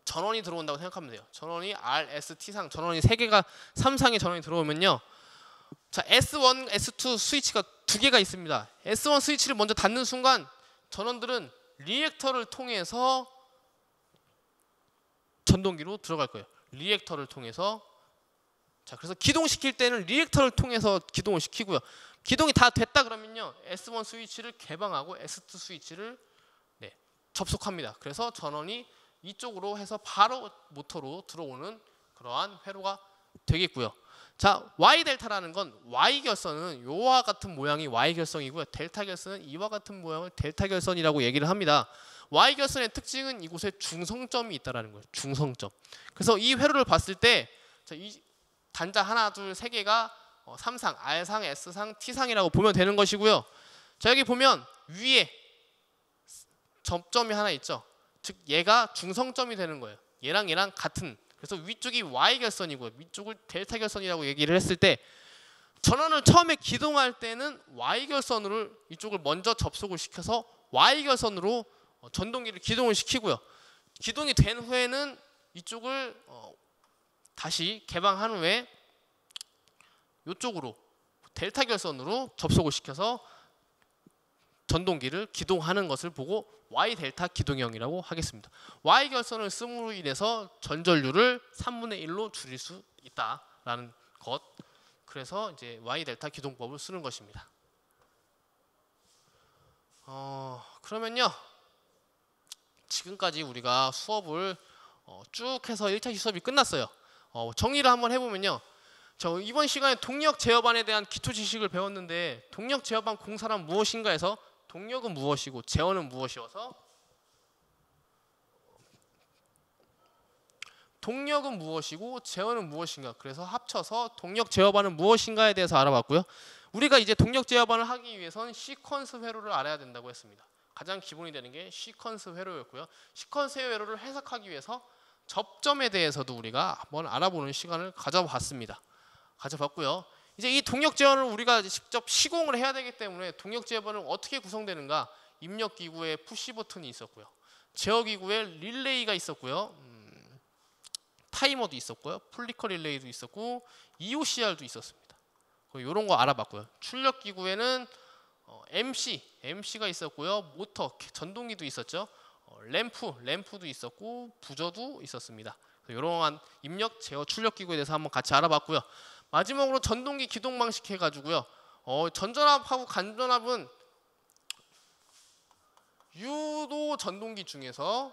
전원이 들어온다고 생각하면 돼요. 전원이 R, S, T상 전원이 3개가 3상의 전원이 들어오면요. 자, S1, S2 스위치가 2개가 있습니다. S1 스위치를 먼저 닫는 순간 전원들은 리액터를 통해서 전동기로 들어갈 거예요. 리액터를 통해서. 자, 그래서 기동시킬 때는 리액터를 통해서 기동을 시키고요. 기동이 다 됐다 그러면요, S1 스위치를 개방하고 S2 스위치를 접속합니다. 그래서 전원이 이쪽으로 해서 바로 모터로 들어오는 그러한 회로가 되겠고요. 자, Y 델타라는 건 Y 결선은 요와 같은 모양이 Y 결선이고요. 델타 결선은 이와 같은 모양을 델타 결선이라고 얘기를 합니다. Y 결선의 특징은 이곳에 중성점이 있다라는 거예요. 중성점. 그래서 이 회로를 봤을 때 이 단자 하나, 둘, 세 개가 3상, R상, S상, T상이라고 보면 되는 것이고요. 자, 여기 보면 위에 접점이 하나 있죠. 즉 얘가 중성점이 되는 거예요. 얘랑 같은. 그래서 위쪽이 Y 결선이고 위쪽을 델타 결선이라고 얘기를 했을 때 전원을 처음에 기동할 때는 Y 결선으로 이쪽을 먼저 접속을 시켜서 Y 결선으로 전동기를 기동을 시키고요. 기동이 된 후에는 이쪽을 다시 개방한 후에 이쪽으로 델타 결선으로 접속을 시켜서 전동기를 기동하는 것을 보고 Y 델타 기동형이라고 하겠습니다. Y 결선을 씀으로 인해서 전전류를 3분의 1로 줄일 수 있다라는 것. 그래서 이제 Y 델타 기동법을 쓰는 것입니다. 그러면요. 지금까지 우리가 수업을 쭉 해서 1차시 수업이 끝났어요. 정리를 한번 해보면요. 이번 시간에 동력 제어반에 대한 기초 지식을 배웠는데 동력 제어반 공사란 무엇인가 해서 동력은 무엇이고 제어는 무엇이어서 동력은 무엇이고 제어는 무엇인가 그래서 합쳐서 동력 제어반은 무엇인가에 대해서 알아봤고요. 우리가 이제 동력 제어반을 하기 위해선 시퀀스 회로를 알아야 된다고 했습니다. 가장 기본이 되는 게 시퀀스 회로였고요. 시퀀스 회로를 해석하기 위해서 접점에 대해서도 우리가 한번 알아보는 시간을 가져봤고요. 이제 이 동력 제어를 우리가 직접 시공을 해야 되기 때문에 동력 제어반은 어떻게 구성되는가? 입력 기구에 푸시 버튼이 있었고요. 제어 기구에 릴레이가 있었고요. 타이머도 있었고요. 플리커 릴레이도 있었고 EOCR도 있었습니다. 이런 거 알아봤고요. 출력 기구에는 MC가 있었고요. 모터, 전동기도 있었죠. 램프도 있었고 부저도 있었습니다. 이러한 입력, 제어, 출력 기구에 대해서 한번 같이 알아봤고요. 마지막으로 전동기 기동 방식 해가지고요. 전전압하고 간전압은 유도 전동기 중에서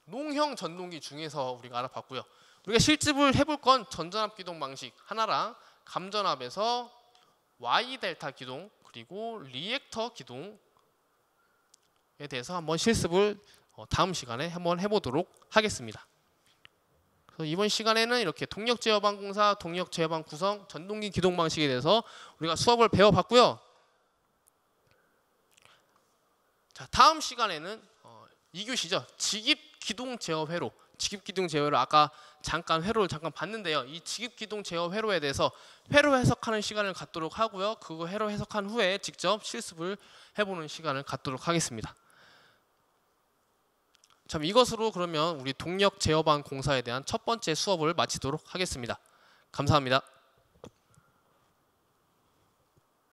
농형 전동기 중에서 우리가 알아봤고요. 우리가 실습을 해볼 건 전전압 기동 방식 하나랑 감전압에서 Y 델타 기동 그리고 리액터 기동에 대해서 한번 실습을 다음 시간에 한번 해보도록 하겠습니다. 그래서 이번 시간에는 이렇게 동력 제어반 공사, 동력 제어반 구성, 전동기 기동 방식에 대해서 우리가 수업을 배워봤고요. 자, 다음 시간에는 2교시죠. 직입 기동 제어 회로. 직입 기동 제어 회로 아까 회로를 잠깐 봤는데요. 이 직입 기동 제어 회로에 대해서 회로 해석하는 시간을 갖도록 하고요. 그거 회로 해석한 후에 직접 실습을 해보는 시간을 갖도록 하겠습니다. 참 이것으로 그러면 우리 동력 제어반 공사에 대한 첫 번째 수업을 마치도록 하겠습니다. 감사합니다.